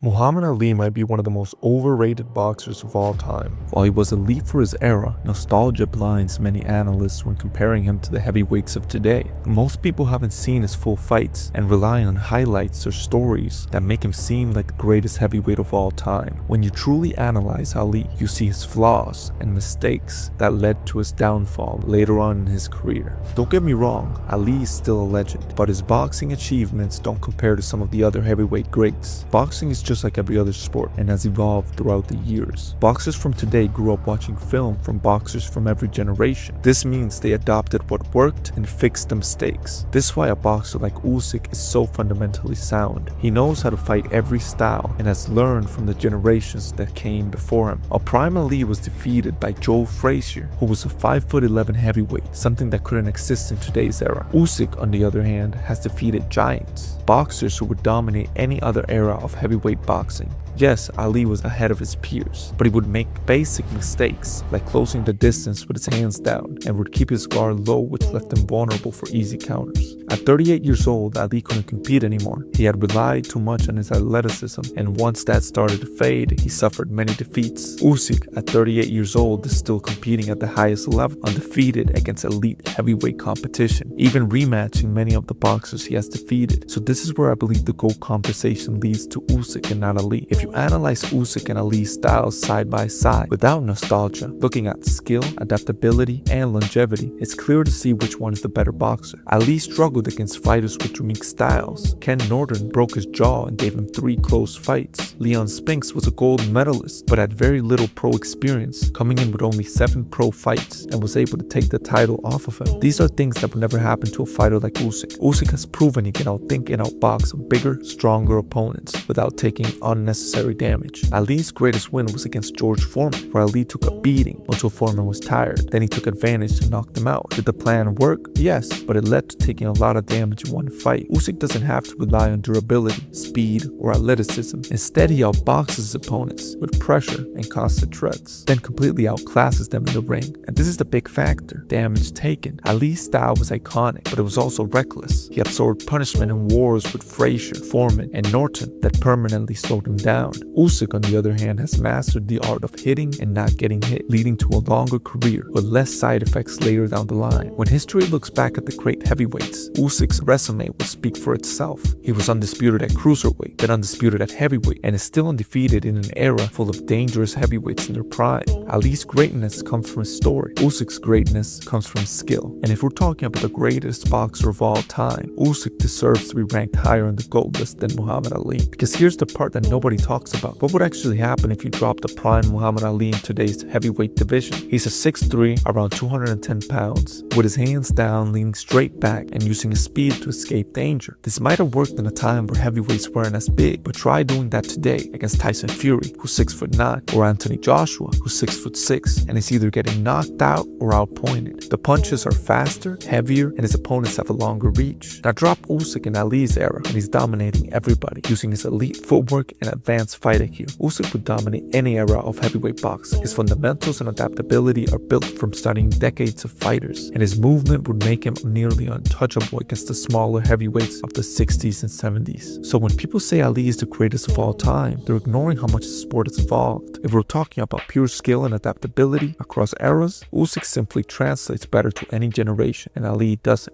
Muhammad Ali might be one of the most overrated boxers of all time. While he was elite for his era, nostalgia blinds many analysts when comparing him to the heavyweights of today. Most people haven't seen his full fights and rely on highlights or stories that make him seem like the greatest heavyweight of all time. When you truly analyze Ali, you see his flaws and mistakes that led to his downfall later on in his career. Don't get me wrong, Ali is still a legend, but his boxing achievements don't compare to some of the other heavyweight greats. Boxing is just like every other sport and has evolved throughout the years. Boxers from today grew up watching film from boxers from every generation. This means they adopted what worked and fixed the mistakes. This is why a boxer like Usyk is so fundamentally sound. He knows how to fight every style and has learned from the generations that came before him. A prime Ali was defeated by Joe Frazier, who was a 5'11" heavyweight, something that couldn't exist in today's era. Usyk, on the other hand, has defeated giants, boxers who would dominate any other era of heavyweight boxing. Yes, Ali was ahead of his peers, but he would make basic mistakes like closing the distance with his hands down and would keep his guard low, which left him vulnerable for easy counters. At 38 years old, Ali couldn't compete anymore. He had relied too much on his athleticism, and once that started to fade, he suffered many defeats. Usyk, at 38 years old, is still competing at the highest level, undefeated against elite heavyweight competition, even rematching many of the boxers he has defeated. So this is where I believe the GOAT conversation leads to Usyk and not Ali. If you analyze Usyk and Ali's styles side by side without nostalgia, looking at skill, adaptability, and longevity, it's clear to see which one is the better boxer. Ali struggled against fighters with unique styles. Ken Norton broke his jaw and gave him 3 close fights. Leon Spinks was a gold medalist but had very little pro experience, coming in with only 7 pro fights, and was able to take the title off of him. These are things that would never happen to a fighter like Usyk. Usyk has proven he can outthink and outbox bigger, stronger opponents without taking unnecessary damage. Ali's greatest win was against George Foreman, where Ali took a beating until Foreman was tired. Then he took advantage to knock him out. Did the plan work? Yes, but it led to taking a lot of damage in one fight. Usyk doesn't have to rely on durability, speed, or athleticism. Instead, he outboxes his opponents with pressure and constant threats, then completely outclasses them in the ring. And this is the big factor: damage taken. Ali's style was iconic, but it was also reckless. He absorbed punishment in wars with Frazier, Foreman, and Norton that permanently slowed him down. Usyk, on the other hand, has mastered the art of hitting and not getting hit, leading to a longer career with less side effects later down the line. When history looks back at the great heavyweights, Usyk's resume will speak for itself. He was undisputed at cruiserweight, then undisputed at heavyweight, and is still undefeated in an era full of dangerous heavyweights in their prime. Ali's greatness comes from his story. Usyk's greatness comes from skill. And if we're talking about the greatest boxer of all time, Usyk deserves to be ranked higher on the GOAT list than Muhammad Ali. Because here's the part that nobody talks about. What would actually happen if you dropped the prime Muhammad Ali in today's heavyweight division? He's a 6'3", around 210 pounds, with his hands down, leaning straight back, and using his speed to escape danger. This might have worked in a time where heavyweights weren't as big, but try doing that today against Tyson Fury, who's 6'9", or Anthony Joshua, who's 6'6", and is either getting knocked out or outpointed. The punches are faster, heavier, and his opponents have a longer reach. Now drop Usyk in Ali's era, and he's dominating everybody, using his elite footwork and advanced fight IQ. Usyk would dominate any era of heavyweight boxing. His fundamentals and adaptability are built from studying decades of fighters, and his movement would make him nearly untouchable against the smaller heavyweights of the 60s and 70s. So when people say Ali is the greatest of all time, they're ignoring how much the sport has evolved. If we're talking about pure skill and adaptability across eras, Usyk simply translates better to any generation, and Ali doesn't.